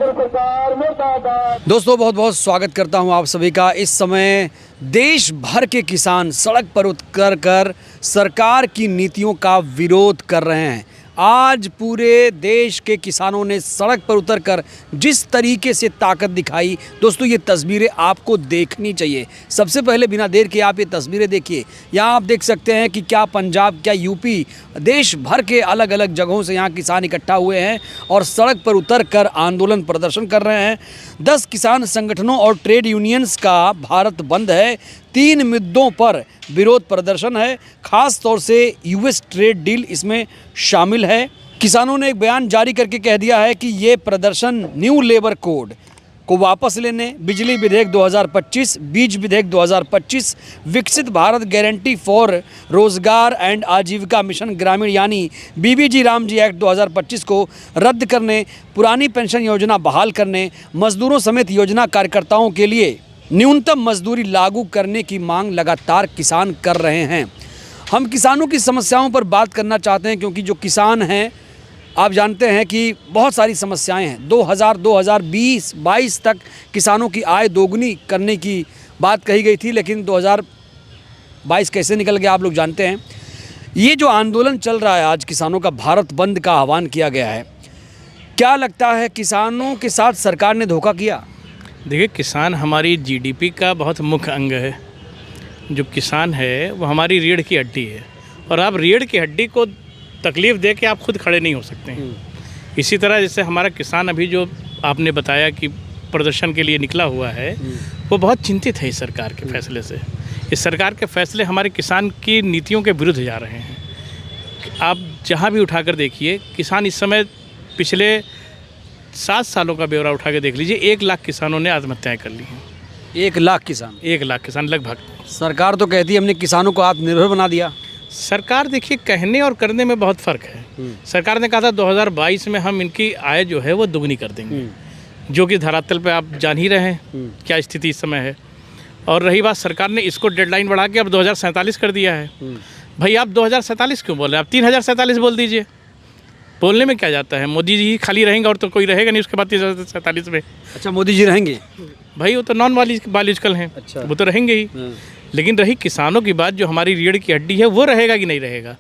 दोस्तों बहुत बहुत स्वागत करता हूं आप सभी का। इस समय देश भर के किसान सड़क पर उतर कर सरकार की नीतियों का विरोध कर रहे हैं। आज पूरे देश के किसानों ने सड़क पर उतरकर जिस तरीके से ताकत दिखाई, दोस्तों ये तस्वीरें आपको देखनी चाहिए। सबसे पहले बिना देर के आप ये तस्वीरें देखिए। यहाँ आप देख सकते हैं कि क्या पंजाब, क्या यूपी, देश भर के अलग अलग जगहों से यहाँ किसान इकट्ठा हुए हैं और सड़क पर उतरकर आंदोलन प्रदर्शन कर रहे हैं। 10 किसान संगठनों और ट्रेड यूनियंस का भारत बंद है। 3 मुद्दों पर विरोध प्रदर्शन है, खास तौर से यूएस ट्रेड डील इसमें शामिल है। किसानों ने एक बयान जारी करके कह दिया है कि ये प्रदर्शन न्यू लेबर कोड को वापस लेने, बिजली विधेयक 2025, बीज विधेयक 2025, विकसित भारत गारंटी फॉर रोजगार एंड आजीविका मिशन ग्रामीण यानी बीबीजी रामजी एक्ट 2025 को रद्द करने, पुरानी पेंशन योजना बहाल करने, मजदूरों समेत योजना कार्यकर्ताओं के लिए न्यूनतम मजदूरी लागू करने की मांग लगातार किसान कर रहे हैं। हम किसानों की समस्याओं पर बात करना चाहते हैं क्योंकि जो किसान हैं, आप जानते हैं कि बहुत सारी समस्याएं हैं। 2020-22 तक किसानों की आय दोगुनी करने की बात कही गई थी, लेकिन 2022 कैसे निकल गया आप लोग जानते हैं। ये जो आंदोलन चल रहा है आज, किसानों का भारत बंद का आह्वान किया गया है, क्या लगता है किसानों के साथ सरकार ने धोखा किया? देखिए, किसान हमारी जीडीपी का बहुत मुख्य अंग है। जो किसान है वो हमारी रीढ़ की हड्डी है और आप रीढ़ की हड्डी को तकलीफ़ दे के आप खुद खड़े नहीं हो सकते हैं। इसी तरह जैसे हमारा किसान अभी जो आपने बताया कि प्रदर्शन के लिए निकला हुआ है, वो बहुत चिंतित है इस सरकार के फैसले से। इस सरकार के फैसले हमारे किसान की नीतियों के विरुद्ध जा रहे हैं। आप जहाँ भी उठाकर देखिए, किसान इस समय पिछले 7 सालों का ब्यौरा उठा के देख लीजिए, 1 लाख किसानों ने आत्महत्याएं कर ली हैं। 1 लाख किसान? 1 लाख किसान लगभग। सरकार तो कहती है हमने किसानों को आत्मनिर्भर बना दिया। सरकार देखिए, कहने और करने में बहुत फ़र्क है। सरकार ने कहा था 2022 में हम इनकी आय जो है वो दुगनी कर देंगे, जो कि धरातल पे आप जान ही रहे हैं क्या स्थिति इस समय है। और रही बात, सरकार ने इसको डेडलाइन बढ़ा के अब 2047 कर दिया है। भाई आप 2047 क्यों बोल रहे हैं? आप 3047 बोल दीजिए। बोलने में क्या जाता है? मोदी जी खाली रहेंगे और तो कोई रहेगा नहीं उसके बाद 3047 में। अच्छा, मोदी जी रहेंगे? भाई वो तो नॉन बायोलॉजिकल हैं। अच्छा। वो तो रहेंगे ही। लेकिन रही किसानों की बात, जो हमारी रीढ़ की हड्डी है वो रहेगा कि नहीं रहेगा।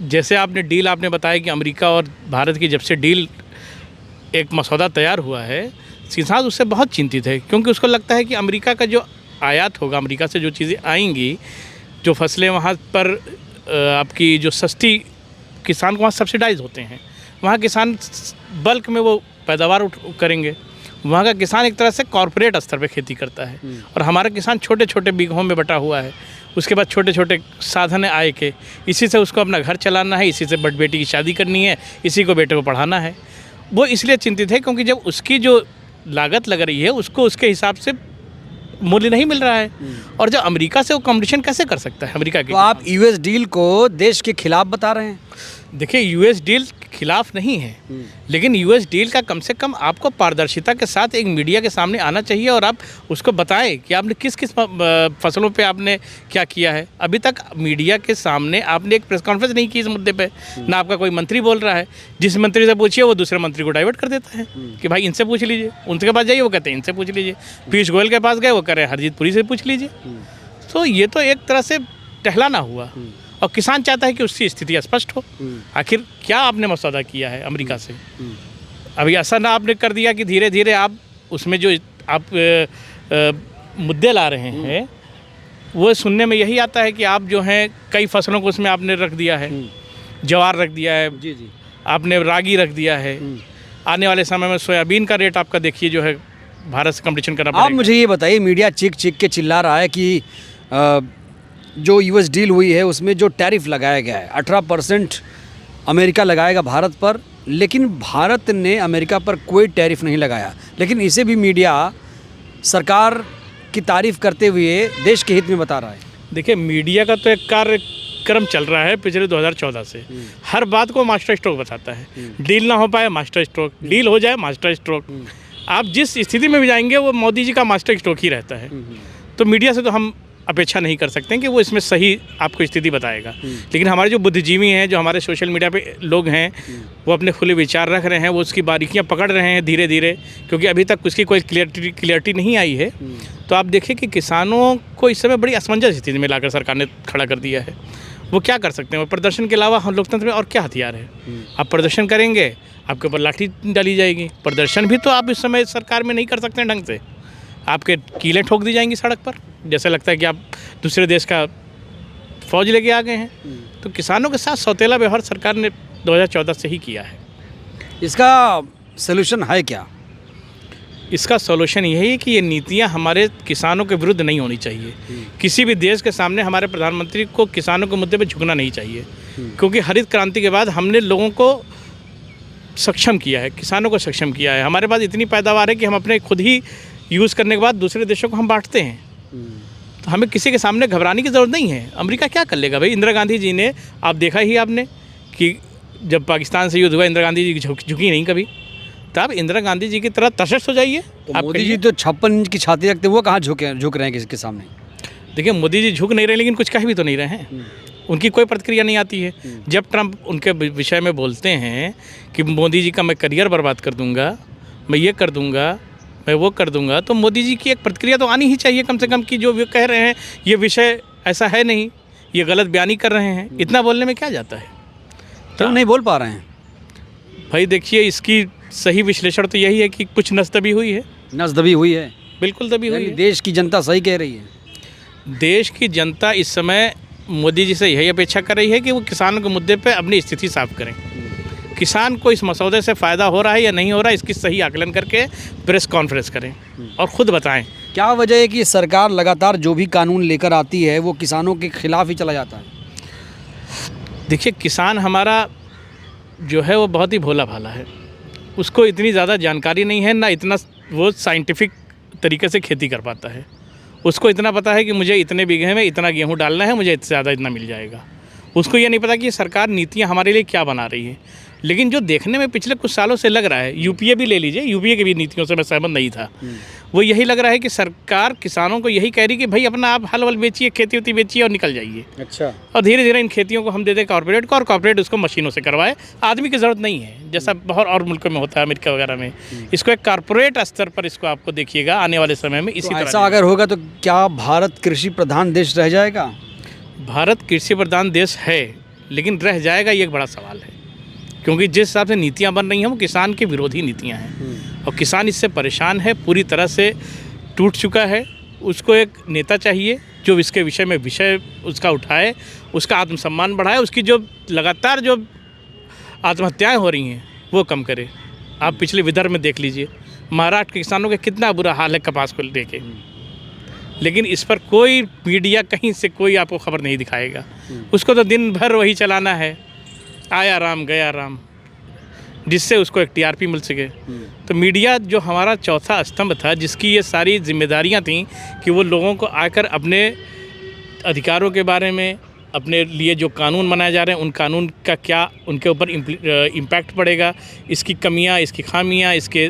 जैसे आपने बताया कि अमेरिका और भारत की जब से डील एक मसौदा तैयार हुआ है, किसान उससे बहुत चिंतित है, क्योंकि उसको लगता है कि अमेरिका का जो आयात होगा, अमेरिका से जो चीज़ें आएंगी, जो फसलें वहाँ पर आपकी जो सस्ती, किसान को वहाँ सब्सिडाइज होते हैं, वहाँ किसान बल्क में वो पैदावार करेंगे। वहाँ का किसान एक तरह से कॉरपोरेट स्तर पे खेती करता है और हमारा किसान छोटे छोटे बीघों में बटा हुआ है। उसके बाद छोटे छोटे साधन है आय के, इसी से उसको अपना घर चलाना है, इसी से बेटी की शादी करनी है, इसी को बेटे को पढ़ाना है। वो इसलिए चिंतित है क्योंकि जब उसकी जो लागत लग रही है उसको उसके हिसाब से मूल्य नहीं मिल रहा है। और जब अमेरिका से वो कंपटीशन कैसे कर सकता है अमेरिका की? तो आप यूएस डील को देश के खिलाफ बता रहे हैं? देखिए, यूएस डील खिलाफ नहीं है, लेकिन यूएस डील का कम से कम आपको पारदर्शिता के साथ एक मीडिया के सामने आना चाहिए और आप उसको बताएं कि आपने किस किस फसलों पे आपने क्या किया है। अभी तक मीडिया के सामने आपने एक प्रेस कॉन्फ्रेंस नहीं की इस मुद्दे पे, ना आपका कोई मंत्री बोल रहा है। जिस मंत्री से पूछिए वो दूसरे मंत्री को डाइवर्ट कर देता है कि भाई इनसे पूछ लीजिए, उनके पास जाइए वो कहते हैं इनसे पूछ लीजिए, पीयूष गोयल के पास गए वो कह रहे हैं हरजीत पुरी से पूछ लीजिए। तो ये तो एक तरह से टहलाना हुआ और किसान चाहता है कि उसकी स्थिति स्पष्ट हो। आखिर क्या आपने मसौदा किया है अमेरिका से? अभी ऐसा ना आपने कर दिया कि धीरे धीरे आप उसमें जो आप मुद्दे ला रहे हैं वो सुनने में यही आता है कि आप जो हैं कई फसलों को उसमें आपने रख दिया है, ज्वार रख दिया है, जी, आपने रागी रख दिया है। आने वाले समय में सोयाबीन का रेट आपका देखिए जो है भारत से कंपटीशन करना पड़ेगा। आप मुझे ये बताइए, मीडिया चीख चीख के चिल्ला रहा है कि जो यूएस डील हुई है उसमें जो टैरिफ लगाया गया है 18% अमेरिका लगाएगा भारत पर, लेकिन भारत ने अमेरिका पर कोई टैरिफ नहीं लगाया। लेकिन इसे भी मीडिया सरकार की तारीफ करते हुए देश के हित में बता रहा है। देखिए, मीडिया का तो एक कार्यक्रम चल रहा है पिछले 2014 से। हर बात को मास्टर स्ट्रोक बताता है। डील ना हो पाए मास्टर स्ट्रोक, डील हो जाए मास्टर स्ट्रोक। आप जिस स्थिति में भी जाएंगे वो मोदी जी का मास्टर स्ट्रोक ही रहता है। तो मीडिया से तो हम अपेक्षा नहीं कर सकते हैं कि वो इसमें सही आपको स्थिति बताएगा। लेकिन हमारे जो बुद्धिजीवी हैं, जो हमारे सोशल मीडिया पे लोग हैं, वो अपने खुले विचार रख रहे हैं, वो उसकी बारीकियां पकड़ रहे हैं धीरे धीरे, क्योंकि अभी तक उसकी कोई क्लियरिटी नहीं आई है। तो आप देखिए कि किसानों को इस समय बड़ी असमंजस स्थिति में लाकर सरकार ने खड़ा कर दिया है। वो क्या कर सकते हैं? वो प्रदर्शन के अलावा हम लोकतंत्र में और क्या हथियार है? आप प्रदर्शन करेंगे, आपके ऊपर लाठी डाली जाएगी। प्रदर्शन भी तो आप इस समय सरकार में नहीं कर सकते हैं ढंग से, आपके कीलें ठोक दी जाएंगी सड़क पर, जैसे लगता है कि आप दूसरे देश का फौज लेके आ गए हैं। तो किसानों के साथ सौतेला व्यवहार सरकार ने 2014 से ही किया है। इसका सलूशन है क्या? इसका सॉल्यूशन यही है कि ये नीतियां हमारे किसानों के विरुद्ध नहीं होनी चाहिए। किसी भी देश के सामने हमारे प्रधानमंत्री को किसानों के मुद्दे पे झुकना नहीं चाहिए, क्योंकि हरित क्रांति के बाद हमने लोगों को सक्षम किया है, किसानों को सक्षम किया है। हमारे पास इतनी पैदावार है कि हम अपने खुद ही यूज़ करने के बाद दूसरे देशों को हम बांटते हैं। तो हमें किसी के सामने घबराने की ज़रूरत नहीं है। अमेरिका क्या कर लेगा भाई? इंदिरा गांधी जी ने, आप देखा ही आपने कि जब पाकिस्तान से युद्ध हुआ, इंदिरा गांधी जी झुकी नहीं कभी। तो आप इंदिरा गांधी जी की तरह तशस्स हो जाइए। तो मोदी जी तो 56 इंच की छाती रखते हैं, वो कहाँ झुक रहे हैं किसके सामने? देखिए, मोदी जी झुक नहीं रहे, लेकिन कुछ कह भी तो नहीं रहे हैं। उनकी कोई प्रतिक्रिया नहीं आती है। जब ट्रंप उनके विषय में बोलते हैं कि मोदी जी का मैं करियर बर्बाद कर दूंगा, मैं ये कर दूंगा, मैं वो कर दूंगा, तो मोदी जी की एक प्रतिक्रिया तो आनी ही चाहिए कम से कम, कि जो वे कह रहे हैं ये विषय ऐसा है नहीं, ये गलत बयानी कर रहे हैं। इतना बोलने में क्या जाता है? तो नहीं बोल पा रहे हैं भाई। देखिए, इसकी सही विश्लेषण तो यही है कि कुछ नस दबी हुई है। नस दबी हुई है, बिल्कुल दबी हुई है। देश की जनता सही कह रही है। देश की जनता इस समय मोदी जी से यही अपेक्षा कर रही है कि वो किसानों के मुद्दे पे अपनी स्थिति साफ करें। किसान को इस मसौदे से फ़ायदा हो रहा है या नहीं हो रहा है, इसकी सही आकलन करके प्रेस कॉन्फ्रेंस करें और ख़ुद बताएं। क्या वजह है कि सरकार लगातार जो भी कानून लेकर आती है वो किसानों के खिलाफ ही चला जाता है? देखिए, किसान हमारा जो है वो बहुत ही भोला भाला है। उसको इतनी ज़्यादा जानकारी नहीं है, ना इतना वो साइंटिफिक तरीके से खेती कर पाता है। उसको इतना पता है कि मुझे इतने बीघे में इतना गेहूँ डालना है, मुझे इससे ज़्यादा इतना मिल जाएगा। उसको ये नहीं पता कि सरकार नीतियाँ हमारे लिए क्या बना रही है। लेकिन जो देखने में पिछले कुछ सालों से लग रहा है, यूपीए भी ले लीजिए, यूपीए की भी नीतियों से मैं सहमत नहीं था। वो यही लग रहा है कि सरकार किसानों को यही कह रही कि भाई अपना आप हल वल बेचिए, खेती वेती बेचिए और निकल जाइए। अच्छा। और धीरे धीरे इन खेतियों को हम दे दें कॉर्पोरेट को, और कॉर्पोरेट उसको मशीनों से करवाए। आदमी की ज़रूरत नहीं है, जैसा बहुत और मुल्कों में होता है, अमेरिका वगैरह में। इसको एक कॉर्पोरेट स्तर पर इसको आपको देखिएगा आने वाले समय में इसी तरह। ऐसा अगर होगा तो क्या भारत कृषि प्रधान देश रह जाएगा? भारत कृषि प्रधान देश है, लेकिन रह जाएगा ये एक बड़ा सवाल है, क्योंकि जिस हिसाब से नीतियाँ बन रही हैं वो किसान की विरोधी नीतियाँ हैं, और किसान इससे परेशान है, पूरी तरह से टूट चुका है। उसको एक नेता चाहिए जो इसके विषय में विषय उसका उठाए, उसका आत्मसम्मान बढ़ाए, उसकी जो लगातार जो आत्महत्याएं हो रही हैं वो कम करे। आप पिछले विदर्भ में देख लीजिए, महाराष्ट्र के किसानों का कितना बुरा हाल है कपास को लेके, लेकिन इस पर कोई मीडिया कहीं से कोई आपको खबर नहीं दिखाएगा। उसको तो दिन भर वही चलाना है, आया राम गया राम, जिससे उसको एक टीआरपी मिल सके। तो मीडिया जो हमारा चौथा स्तंभ था, जिसकी ये सारी जिम्मेदारियां थीं कि वो लोगों को आकर अपने अधिकारों के बारे में, अपने लिए जो कानून बनाए जा रहे हैं उन कानून का क्या उनके ऊपर इम्पैक्ट पड़ेगा, इसकी कमियां, इसकी खामियां, इसके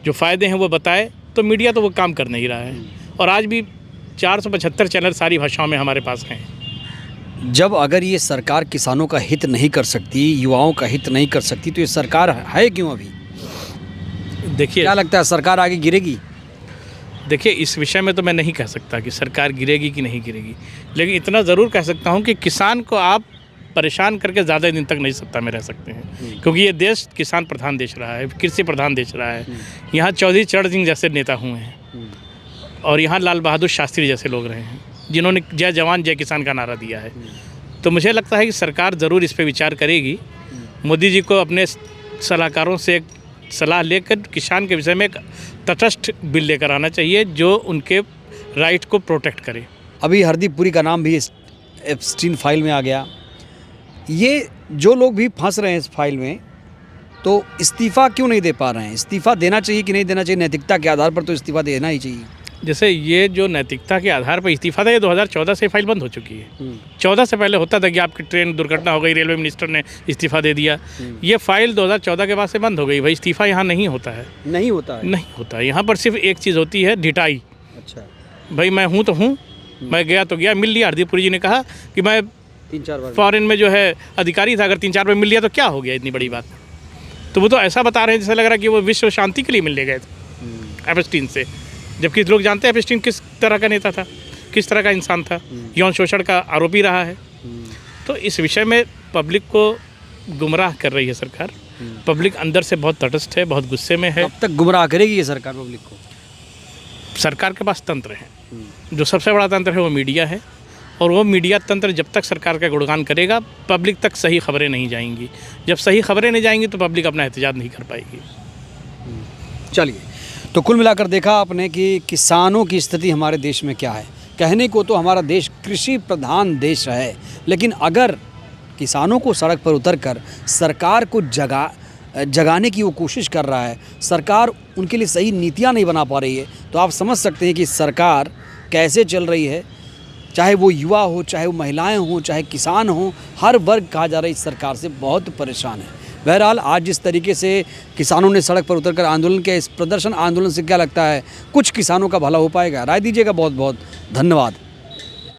जो फ़ायदे हैं वो बताए, तो मीडिया तो वो काम कर नहीं रहा है। और आज भी 475 चैनल सारी भाषाओं में हमारे पास हैं। जब अगर ये सरकार किसानों का हित नहीं कर सकती, युवाओं का हित नहीं कर सकती, तो ये सरकार है क्यों अभी? देखिए, क्या लगता है सरकार आगे गिरेगी? देखिए, इस विषय में तो मैं नहीं कह सकता कि सरकार गिरेगी कि नहीं गिरेगी, लेकिन इतना ज़रूर कह सकता हूँ कि किसान को आप परेशान करके ज़्यादा दिन तक नहीं सत्ता में रह सकते हैं, क्योंकि ये देश किसान प्रधान देश रहा है, कृषि प्रधान देश रहा है। यहाँ चौधरी चरण सिंह जैसे नेता हुए हैं, और यहाँ लाल बहादुर शास्त्री जैसे लोग रहे हैं, जिन्होंने जय जवान जय किसान का नारा दिया है। तो मुझे लगता है कि सरकार ज़रूर इस पर विचार करेगी। मोदी जी को अपने सलाहकारों से एक सलाह लेकर किसान के विषय में एक तटस्थ बिल लेकर आना चाहिए, जो उनके राइट को प्रोटेक्ट करे। अभी हरदीप पुरी का नाम भी एप्स्टीन फाइल में आ गया। ये जो लोग भी फंस रहे हैं इस फाइल में, तो इस्तीफ़ा क्यों नहीं दे पा रहे हैं? इस्तीफ़ा देना चाहिए कि नहीं देना चाहिए? नैतिकता के आधार पर तो इस्तीफ़ा देना ही चाहिए। जैसे ये जो नैतिकता के आधार पर इस्तीफा था, ये 2014 से फाइल बंद हो चुकी है। 14 से पहले होता था कि आपकी ट्रेन दुर्घटना हो गई, रेलवे मिनिस्टर ने इस्तीफा दे दिया। ये फाइल 2014 के बाद से बंद हो गई। भाई, इस्तीफा यहाँ नहीं होता है, नहीं होता है, नहीं होता है। यहाँ पर सिर्फ एक चीज़ होती है, ढिठाई। अच्छा, भाई मैं हूँ तो हूँ, मैं गया तो गया, मिल लिया। हरदीप पुरी जी ने कहा कि मैं 3-4 बार फॉरेन में जो है अधिकारी था, अगर 3-4 बार मिल लिया तो क्या हो गया, इतनी बड़ी बात। तो वो तो ऐसा बता रहे हैं जैसा लग रहा है कि वो विश्व शांति के लिए मिलने गए थे एपस्टीन से, जबकि लोग जानते हैं एपस्टीन किस तरह का नेता था, किस तरह का इंसान था, यौन शोषण का आरोपी रहा है। तो इस विषय में पब्लिक को गुमराह कर रही है सरकार। पब्लिक अंदर से बहुत तटस्थ है, बहुत गुस्से में है। कब तक गुमराह करेगी ये सरकार पब्लिक को? सरकार के पास तंत्र है, जो सबसे बड़ा तंत्र है वो मीडिया है, और वो मीडिया तंत्र जब तक सरकार का गुणगान करेगा, पब्लिक तक सही खबरें नहीं जाएंगी। जब सही खबरें नहीं जाएंगी तो पब्लिक अपना एहतजाज नहीं कर पाएगी। चलिए, तो कुल मिलाकर देखा आपने कि किसानों की स्थिति हमारे देश में क्या है। कहने को तो हमारा देश कृषि प्रधान देश है, लेकिन अगर किसानों को सड़क पर उतरकर सरकार को जगाने की वो कोशिश कर रहा है, सरकार उनके लिए सही नीतियाँ नहीं बना पा रही है, तो आप समझ सकते हैं कि सरकार कैसे चल रही है। चाहे वो युवा हो, चाहे वो महिलाएं हों, चाहे किसान हों, हर वर्ग कहा जा रहा है इस सरकार से बहुत परेशान है। बहरहाल आज जिस तरीके से किसानों ने सड़क पर उतरकर आंदोलन किया, इस प्रदर्शन आंदोलन से क्या लगता है कुछ किसानों का भला हो पाएगा? राय दीजिएगा। बहुत बहुत धन्यवाद।